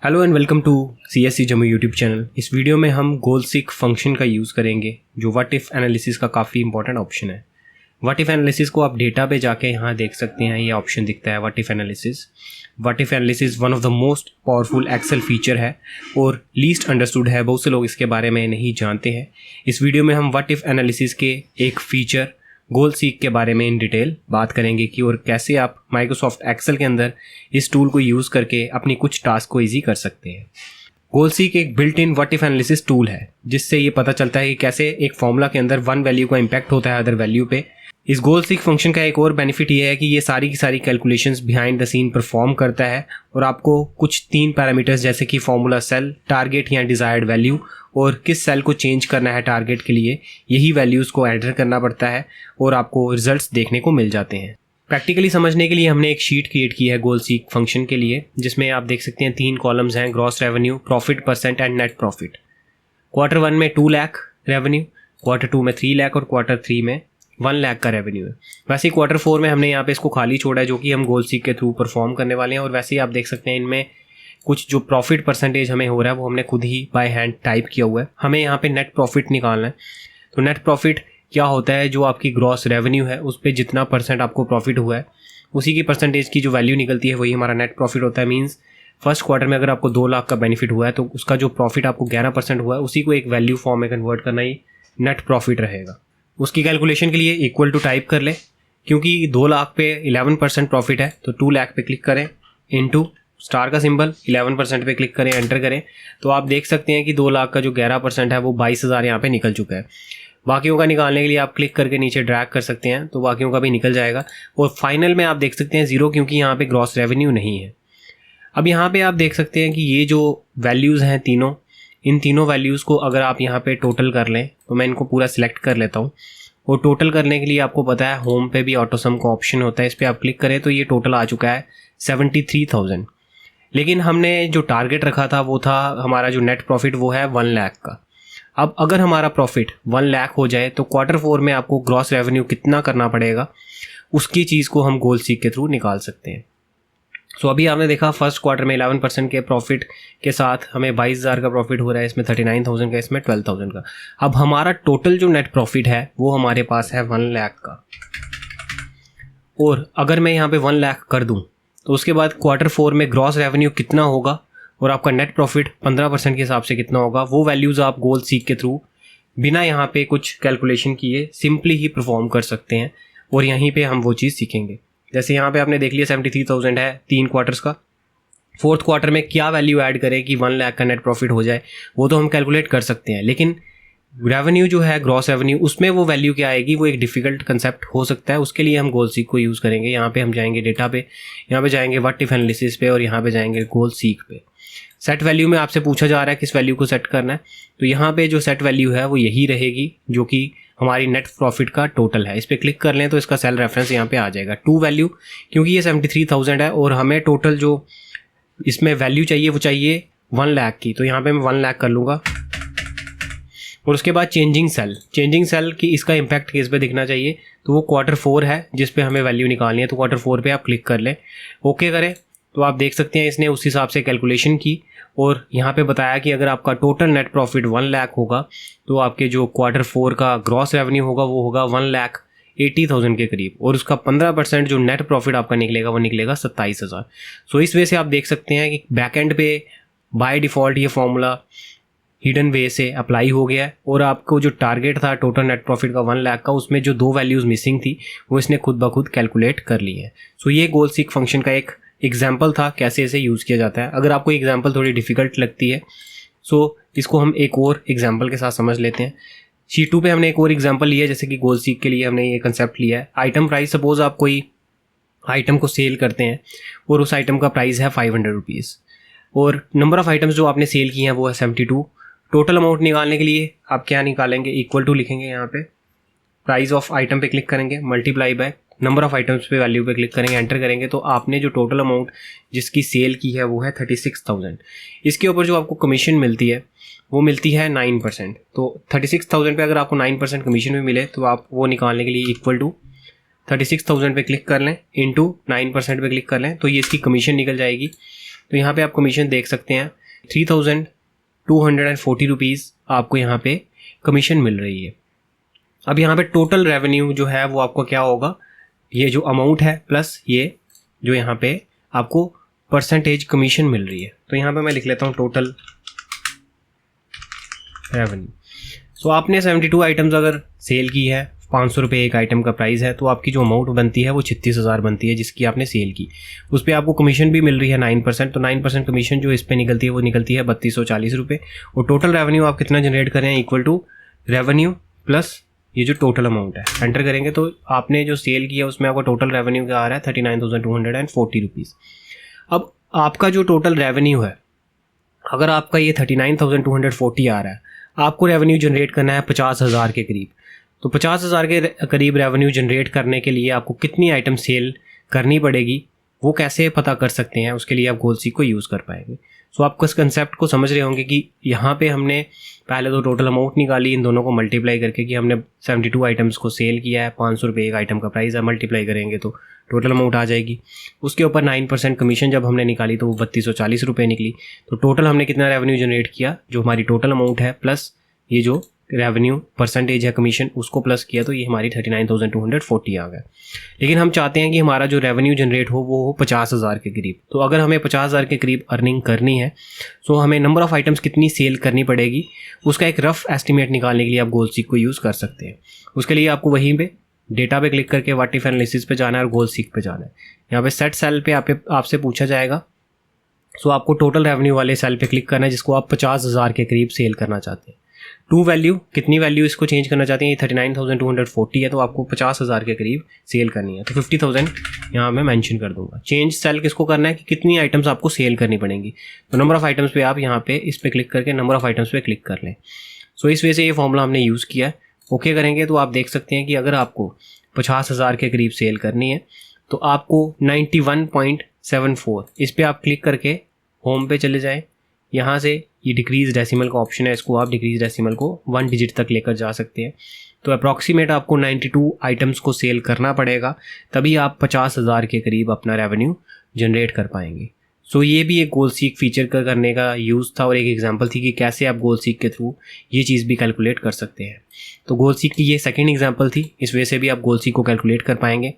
Hello and welcome to CSC Jammu YouTube channel. इस video में हम गोल सीक फंक्शन का यूज़ करेंगे जो व्हाट इफ़ एनालिसिस का काफ़ी इंपॉर्टेंट ऑप्शन है। व्हाट इफ़ एनालिसिस को आप डेटा पे जाके यहाँ देख सकते हैं, ये ऑप्शन दिखता है what if analysis. What if analysis one of the most powerful Excel feature है और लीस्ट अंडरस्टूड है, बहुत से लोग इसके बारे में नहीं जानते हैं। इस वीडियो में हम व्हाट इफ़ एनालिसिस के एक फीचर गोल सीक के बारे में इन डिटेल बात करेंगे कि और कैसे आप माइक्रोसॉफ्ट एक्सेल के अंदर इस टूल को यूज़ करके अपनी कुछ टास्क को ईजी कर सकते हैं। गोल सीक एक built in what if analysis tool है जिससे ये पता चलता है कि कैसे एक फॉर्मूला के अंदर वन वैल्यू का इम्पैक्ट होता है अदर वैल्यू पे। इस गोल सीक फंक्शन का एक और बेनिफिट ये है कि ये सारी की सारी calculations behind the scene perform करता है और आपको कुछ 3 पैरामीटर्स जैसे कि फॉर्मूला सेल, टारगेट या डिज़ायर्ड वैल्यू और किस सेल को चेंज करना है टारगेट के लिए, यही वैल्यूज़ को एंटर करना पड़ता है और आपको रिजल्ट्स देखने को मिल जाते हैं। प्रैक्टिकली समझने के लिए हमने एक शीट क्रिएट की है गोल सीक फंक्शन के लिए, जिसमें आप देख सकते हैं 3 कॉलम्स हैं, gross revenue, profit percent and net profit. Quarter 1 में 2 लाख रेवेन्यू, क्वार्टर 2 में 3 लाख और क्वार्टर 3 में 1 लाख का रेवेन्यू है। वैसे ही क्वार्टर 4 में हमने यहाँ पे इसको खाली छोड़ा है जो कि हम गोल सीक के थ्रू परफॉर्म करने वाले हैं। और वैसे ही आप देख सकते हैं इनमें कुछ जो प्रॉफिट परसेंटेज हमें हो रहा है वो हमने खुद ही बाय हैंड टाइप किया हुआ है। हमें यहाँ पे नेट प्रॉफिट निकालना है। तो नेट प्रॉफिट क्या होता है, जो आपकी ग्रॉस रेवेन्यू है उस पर जितना परसेंट आपको प्रॉफिट हुआ है उसी की परसेंटेज की जो वैल्यू निकलती है वही हमारा नेट प्रॉफिट होता है। मींस फर्स्ट क्वार्टर में अगर आपको 2 लाख का बेनिफिट हुआ है तो उसका जो प्रॉफिट आपको 11% हुआ है उसी को एक वैल्यू फॉर्म में कन्वर्ट करना ही नेट प्रॉफिट रहेगा। उसकी कैलकुलेशन के लिए इक्वल टू टाइप कर ले, क्योंकि 2 लाख पे 11% प्रॉफिट है तो 2 लाख पे क्लिक करें, इनटू स्टार का सिंबल 11% पे क्लिक करें, एंटर करें। तो आप देख सकते हैं कि 2 लाख का जो 11% है वो 22,000 यहाँ पे निकल चुका है। बाकियों का निकालने के लिए आप क्लिक करके नीचे ड्रैग कर सकते हैं तो बाकियों का भी निकल जाएगा। और फाइनल में आप देख सकते हैं 0, क्योंकि यहाँ पे ग्रॉस रेवेन्यू नहीं है। अब यहाँ पे आप देख सकते हैं कि ये जो वैल्यूज़ हैं तीनों, इन तीनों वैल्यूज़ को अगर आप यहाँ पे टोटल कर लें, तो मैं इनको पूरा सिलेक्ट कर लेता हूँ। और टोटल करने के लिए आपको पता है होम पे भी ऑटो सम का ऑप्शन होता है, इस पर आप क्लिक करें तो ये टोटल आ चुका है 73,000। लेकिन हमने जो टारगेट रखा था वो था हमारा जो नेट प्रॉफिट वो है 1 लाख का। अब अगर हमारा प्रॉफिट 1 लाख हो जाए तो क्वार्टर 4 में आपको ग्रॉस रेवेन्यू कितना करना पड़ेगा उसकी चीज़ को हम गोल सीक के थ्रू निकाल सकते हैं। सो अभी आपने देखा फर्स्ट क्वार्टर में 11% के प्रॉफिट के साथ हमें 22,000 का प्रॉफिट हो रहा है, इसमें 39,000 का, इसमें 12,000 का। अब हमारा टोटल जो नेट प्रॉफिट है वो हमारे पास है 1 लाख का। और अगर मैं यहाँ पे 1 लाख कर दूँ तो उसके बाद क्वार्टर 4 में ग्रॉस रेवेन्यू कितना होगा और आपका नेट प्रॉफिट 15% के हिसाब से कितना होगा, वो वैल्यूज़ आप गोल सीक के थ्रू बिना यहाँ पे कुछ कैलकुलेशन किए सिंपली ही परफॉर्म कर सकते हैं। और यहीं पे हम वो चीज़ सीखेंगे। जैसे यहाँ पे आपने देख लिया 73,000 है 3 क्वार्टर्स का। फोर्थ क्वार्टर में क्या वैल्यू ऐड करें कि 1 लाख का नेट प्रॉफिट हो जाए, वो तो हम कैलकुलेट कर सकते हैं। लेकिन रेवेन्यू जो है ग्रॉस रेवेन्यू, उसमें वो वैल्यू क्या आएगी वो एक डिफिकल्ट कंसेप्ट हो सकता है। उसके लिए हम गोल सीक को यूज़ करेंगे। यहाँ पे हम जाएंगे डेटा पे, यहाँ पे जाएंगे व्हाट इफ एनालिसिस पे और यहाँ पे जाएंगे गोल सीक पे। सेट वैल्यू में आपसे पूछा जा रहा है किस वैल्यू को सेट करना है, तो यहाँ पे जो सेट वैल्यू है वो यही रहेगी जो कि हमारी नेट प्रॉफिट का टोटल है। इस पर क्लिक कर लें तो इसका सेल रेफरेंस यहाँ पे आ जाएगा 2 वैल्यू, क्योंकि ये 73,000 है और हमें टोटल जो इसमें वैल्यू चाहिए वो चाहिए 1 लाख की। तो यहाँ पे मैं 1 लाख कर लूँगा। और उसके बाद चेंजिंग सेल की इसका इम्पैक्ट किस पे दिखना चाहिए, तो वो क्वार्टर 4 है जिस पे हमें वैल्यू निकालनी है। तो क्वार्टर 4 पे आप क्लिक कर लें, ओके करें तो आप देख सकते हैं इसने उस हिसाब से कैलकुलेशन की और यहाँ पे बताया कि अगर आपका टोटल नेट प्रॉफिट 1 लाख होगा तो आपके जो क्वार्टर 4 का ग्रॉस रेवेन्यू होगा वो होगा 1,80,000 के करीब, और उसका 15% जो नेट प्रॉफिट आपका निकलेगा वो निकलेगा 27,000। सो इस वजह से आप देख सकते हैं कि बैकएंड पे बाय डिफ़ॉल्ट ये फॉर्मूला हिडन वे से अप्लाई हो गया है और आपको जो टारगेट था टोटल नेट प्रॉफिट का 1 लाख का, उसमें जो 2 वैल्यूज़ मिसिंग थी वो इसने खुद ब खुद कैलकुलेट कर ली है। सो ये गोल सीक फंक्शन का एक एग्जाम्पल था कैसे इसे यूज़ किया जाता है। अगर आपको एग्जाम्पल थोड़ी डिफ़िकल्ट लगती है सो इसको हम एक और एग्जाम्पल के साथ समझ लेते हैं। शीट 2 पे हमने एक और एग्जाम्पल लिया है, जैसे कि गोल सीक के लिए हमने ये कंसेप्ट लिया है आइटम प्राइस। सपोज आप कोई आइटम को सेल करते हैं और उस आइटम का प्राइस है 500 रुपीज़ और नंबर ऑफ़ आइटम्स जो आपने सेल की हैं वो है 72। टोटल अमाउंट निकालने के लिए आप क्या निकालेंगे, इक्वल टू लिखेंगे, यहाँ पे प्राइस ऑफ आइटम पे क्लिक करेंगे, multiply by number of items पे वैल्यू पे क्लिक करेंगे, एंटर करेंगे तो आपने जो टोटल अमाउंट जिसकी सेल की है वो है 36,000। इसके ऊपर जो आपको कमीशन मिलती है वो मिलती है 9%। तो 36,000 पे अगर आपको 9% कमीशन भी मिले तो आप वो निकालने के लिए इक्वल टू 36,000 पे क्लिक कर लें, इंटू 9% पे क्लिक कर लें तो ये इसकी कमीशन निकल जाएगी। तो यहाँ पे आप कमीशन देख सकते हैं 3240 रुपीज़ आपको यहाँ पे कमीशन मिल रही है। अब यहाँ पे टोटल रेवेन्यू जो है वो आपको क्या होगा, ये जो अमाउंट है प्लस ये जो यहाँ पे आपको परसेंटेज कमीशन मिल रही है। तो यहाँ पे मैं लिख लेता हूँ टोटल रेवेन्यू। सो आपने 72 आइटम्स अगर सेल की है, 500 रुपये एक आइटम का प्राइस है, तो आपकी जो अमाउंट बनती है वो 36,000 बनती है जिसकी आपने सेल की। उस पर आपको कमीशन भी मिल रही है 9%, तो 9% कमीशन जो इस पर निकलती है वो निकलती है 3240 रुपये। और टोटल रेवेन्यू आप कितना जनरेट कर रहे हैं, इक्वल टू रेवेन्यू प्लस ये जो टोटल अमाउंट है एंटर करेंगे तो आपने जो सेल किया उसमें आपका टोटल रेवेन्यू क्या आ रहा है 39,240 रुपीज़। अब आपका जो टोटल रेवेन्यू है, अगर आपका ये 39,240 आ रहा है, आपको रेवेन्यू जनरेट करना है 50,000 के करीब। तो 50,000 के करीब रेवेन्यू जनरेट करने के लिए आपको कितनी आइटम सेल करनी पड़ेगी, वो कैसे पता कर सकते हैं, उसके लिए आप गोलसीक को यूज़ कर पाएंगे। सो आपको इस कंसेप्ट को समझ रहे होंगे कि यहाँ पे हमने पहले तो टोटल अमाउंट निकाली इन दोनों को मल्टीप्लाई करके कि हमने 72 आइटम्स को सेल किया है, 500 रुपये एक आइटम का प्राइस है, मल्टीप्लाई करेंगे तो टोटल अमाउंट आ जाएगी। उसके ऊपर 9% कमीशन जब हमने निकाली तो वो 3240 रुपये निकली। तो टोटल हमने कितना रेवेन्यू जनरेट किया, जो हमारी टोटल अमाउंट है प्लस ये जो रेवेन्यू परसेंटेज है कमीशन उसको प्लस किया, तो ये हमारी 39,240 आ गया। लेकिन हम चाहते हैं कि हमारा जो रेवेन्यू जनरेट हो वो हो 50,000 के करीब। तो अगर हमें 50,000 के करीब अर्निंग करनी है तो हमें नंबर ऑफ़ आइटम्स कितनी सेल करनी पड़ेगी उसका एक रफ एस्टिमेट निकालने के लिए आप गोलसीक को यूज़ कर सकते हैं। उसके लिए आपको वहीं पे डेटा पे क्लिक करके व्हाट इफ एनालिसिस पे जाना है और गोलसीक पे जाना है। यहाँ पे सेट सेल पे आपसे पूछा जाएगा, सो आपको टोटल रेवेन्यू वाले सेल पे क्लिक करना है जिसको आप 50,000 के करीब सेल करना चाहते हैं। टू वैल्यू कितनी वैल्यू इसको चेंज करना चाहते हैं, ये 39,240 है, तो आपको 50,000 के करीब सेल करनी है। तो 50,000 यहाँ मैं मेंशन कर दूंगा। चेंज सेल किसको करना है कि कितनी आइटम्स आपको सेल करनी पड़ेंगी, तो नंबर ऑफ आइटम्स पे आप यहाँ पे इस पे क्लिक करके नंबर ऑफ आइटम्स पे क्लिक कर लें। सो इस वजह से ये फॉर्मूला हमने यूज़ किया है। ओके करेंगे तो आप देख सकते हैं कि अगर आपको 50,000 के करीब सेल करनी है तो आपको 91.74 इस पर आप क्लिक करके होम पे चले जाएँ। यहाँ से ये डिक्रीज डेसिमल का ऑप्शन है, इसको आप डिक्रीज डेसिमल को 1 डिजिट तक लेकर जा सकते हैं। तो अप्रॉक्सीमेट आपको 92 आइटम्स को सेल करना पड़ेगा, तभी आप 50,000 के करीब अपना रेवेन्यू जनरेट कर पाएंगे। सो ये भी एक गोलसीक फीचर का करने का यूज़ था और एक एग्जांपल थी कि कैसे आप गोलसीक के थ्रू ये चीज़ भी कैलकुलेट कर सकते हैं। तो गोलसीक की ये सेकेंड एग्जाम्पल थी, इस वजह से भी आप गोलसीक को कैलकुलेट कर पाएंगे।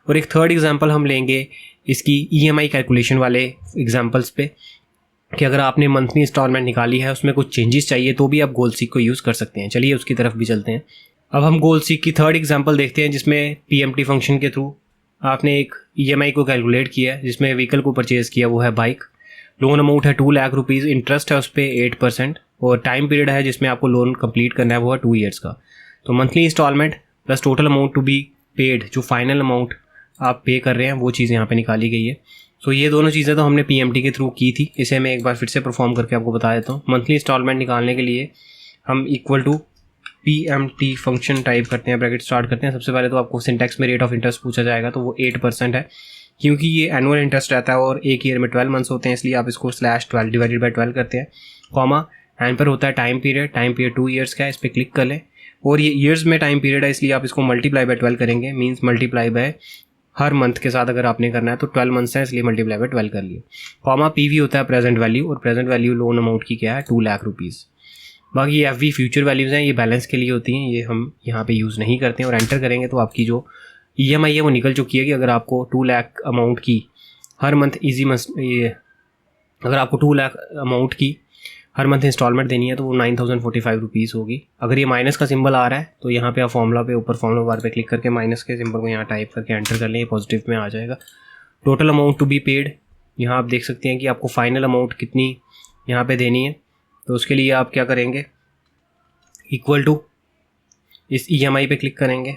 और एक थर्ड एग्जाम्पल हम लेंगे इसकी EMI कैलकुलेशन वाले एग्जाम्पल्स पे, कि अगर आपने मंथली इंस्टॉलमेंट निकाली है उसमें कुछ चेंजेस चाहिए तो भी आप गोलसीक को यूज़ कर सकते हैं। चलिए उसकी तरफ भी चलते हैं। अब हम गोलसीक की थर्ड एग्जांपल देखते हैं जिसमें PMT फंक्शन के थ्रू आपने एक EMI को कैलकुलेट किया है, जिसमें व्हीकल को परचेज़ किया वो है बाइक। लोन अमाउंट है 2 लाख रुपीज़, इंटरेस्ट है उस पर 8% और टाइम पीरियड है जिसमें आपको लोन कंप्लीट करना है वो है 2 ईयर्स का। तो monthly instalment plus total amount to be paid, जो फाइनल अमाउंट आप पे कर रहे हैं वो चीज़ यहाँ पे निकाली गई है। सो ये दोनों चीज़ें तो हमने PMT के थ्रू की थी, इसे मैं एक बार फिर से परफॉर्म करके आपको बता देता हूँ। मंथली इंस्टॉलमेंट निकालने के लिए हम equal to PMT function type करते हैं, ब्रैकेट स्टार्ट करते हैं। सबसे पहले तो आपको सिंटैक्स में रेट ऑफ इंटरेस्ट पूछा जाएगा, तो वो 8% है क्योंकि ये एनुअल इंटरेस्ट रहता है और एक ईयर में 12 मंथ्स होते हैं, इसलिए आप इसको /12 डिवाइडेड बाई 12 करते हैं। कॉमा एंड पर होता है टाइम पीरियड 2 ईयर्स का है, इस पर क्लिक कर लें। और ये ईयर्स में टाइम पीरियड है इसलिए आप इसको मल्टीप्लाई बाई 12 करेंगे, means multiply by her month के साथ अगर आपने करना है तो 12 मंथ्स है इसलिए मल्टीप्लाई बाय 12 कर लिए। कॉमा PV होता है प्रेजेंट वैल्यू, और प्रेजेंट वैल्यू लोन अमाउंट की क्या है 2 लाख रुपीज़। बाकी ये FV फ्यूचर वैल्यूज़ हैं, ये बैलेंस के लिए होती हैं, ये हम यहाँ पे यूज़ नहीं करते हैं। और एंटर करेंगे तो आपकी जो EMI है वो निकल चुकी है कि अगर आपको 2 लाख अमाउंट की हर मंथ अगर आपको 2 लाख अमाउंट की हर मंथ इंस्टॉलमेंट देनी है तो वो 9,045 रुपीज़ होगी। अगर ये माइनस का सिंबल आ रहा है तो यहाँ पे आप फॉर्मूला पे ऊपर फॉर्मूला बार पे क्लिक करके माइनस के सिंबल को यहाँ टाइप करके एंटर कर लें, ये पॉजिटिव में आ जाएगा। Total amount to be paid, यहाँ आप देख सकते हैं कि आपको फाइनल अमाउंट कितनी यहाँ पे देनी है। तो उसके लिए आप क्या करेंगे, इक्वल टू इस EMI पे क्लिक करेंगे,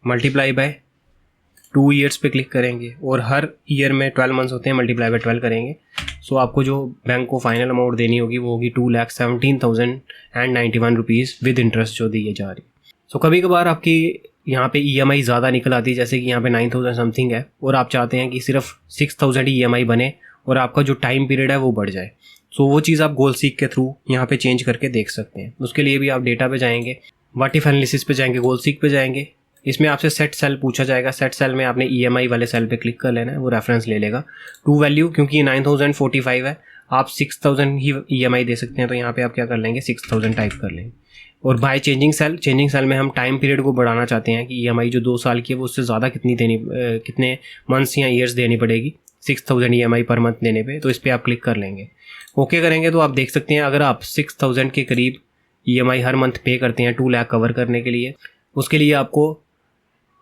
मल्टीप्लाई बाय 2 ईयर्स पे क्लिक करेंगे और हर ईयर में 12 मंथ्स होते हैं, मल्टीप्लाई बाय 12 करेंगे। सो आपको जो बैंक को फाइनल अमाउंट देनी होगी वो होगी 2,17,091 रुपीज़ विद इंटरेस्ट जो दी जा रही है। सो कभी कभार आपकी यहाँ पे EMI ज़्यादा निकल आती है, जैसे कि यहाँ पे 9,000 समथिंग है और आप चाहते हैं कि सिर्फ 6,000 EMI बने और आपका जो टाइम पीरियड है वो बढ़ जाए। सो वो चीज़ आप गोलसीक के थ्रू यहाँ पे चेंज करके देख सकते हैं। उसके लिए भी आप डेटा पे जाएंगे, व्हाट इफ एनालिसिस पे जाएंगे, गोलसीक पे जाएंगे, इसमें आपसे सेट सेल पूछा जाएगा। सेट सेल में आपने EMI वाले सेल पे क्लिक कर लेना है, वो रेफरेंस ले लेगा। टू वैल्यू क्योंकि 9045 है, आप 6000 ही EMI दे सकते हैं, तो यहाँ पे आप क्या कर लेंगे 6000 टाइप कर लेंगे। और बाय चेंजिंग सेल में हम टाइम पीरियड को बढ़ाना चाहते हैं कि EMI जो 2 साल की है वो उससे ज़्यादा कितने मंथ्स या ईयर्स देनी पड़ेगी 6000 EMI पर मंथ देने पे, तो इस पर आप क्लिक कर लेंगे। ओके करेंगे तो आप देख सकते हैं अगर आप 6000 के करीब EMI हर मंथ पे करते हैं 2 लाख कवर करने के लिए, उसके लिए आपको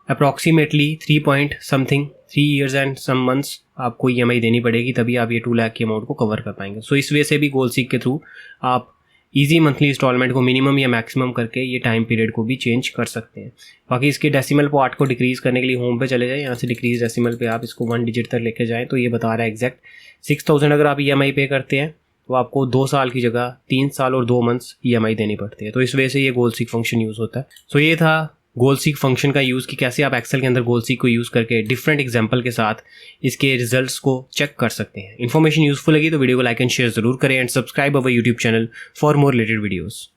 approximately 3 years and some months आपको EMI देनी पड़ेगी, तभी आप ये 2 लाख की अमाउंट को कवर कर पाएंगे। सो इस वे से भी गोलसीक के थ्रू आप इजी मंथली इंस्टॉलमेंट को मिनिमम या मैक्सिमम करके ये टाइम पीरियड को भी चेंज कर सकते हैं। बाकी इसके डेसिमल पार्ट को डिक्रीज़ करने के लिए होम पे चले जाएं, यहाँ से डिक्रीज डेसिमल पे आप इसको 1 डिजिट तक लेके जाएं, तो ये बता रहा है एग्जैक्ट 6000 अगर आप EMI पे करते हैं तो आपको 2 साल की जगह 3 साल और 2 मंथ्स EMI देनी पड़ती है। तो इस वजह से ये गोलसीक फंक्शन यूज़ होता है। सो ये था गोलसीक फंक्शन का यूज़ कि कैसे आप एक्सेल के अंदर गोलसीक को यूज़ करके डिफरेंट एग्जांपल के साथ इसके रिजल्ट्स को चेक कर सकते हैं। इन्फॉर्मेशन यूजफुल लगी तो वीडियो को लाइक एंड शेयर जरूर करें and subscribe our YouTube channel for more related videos.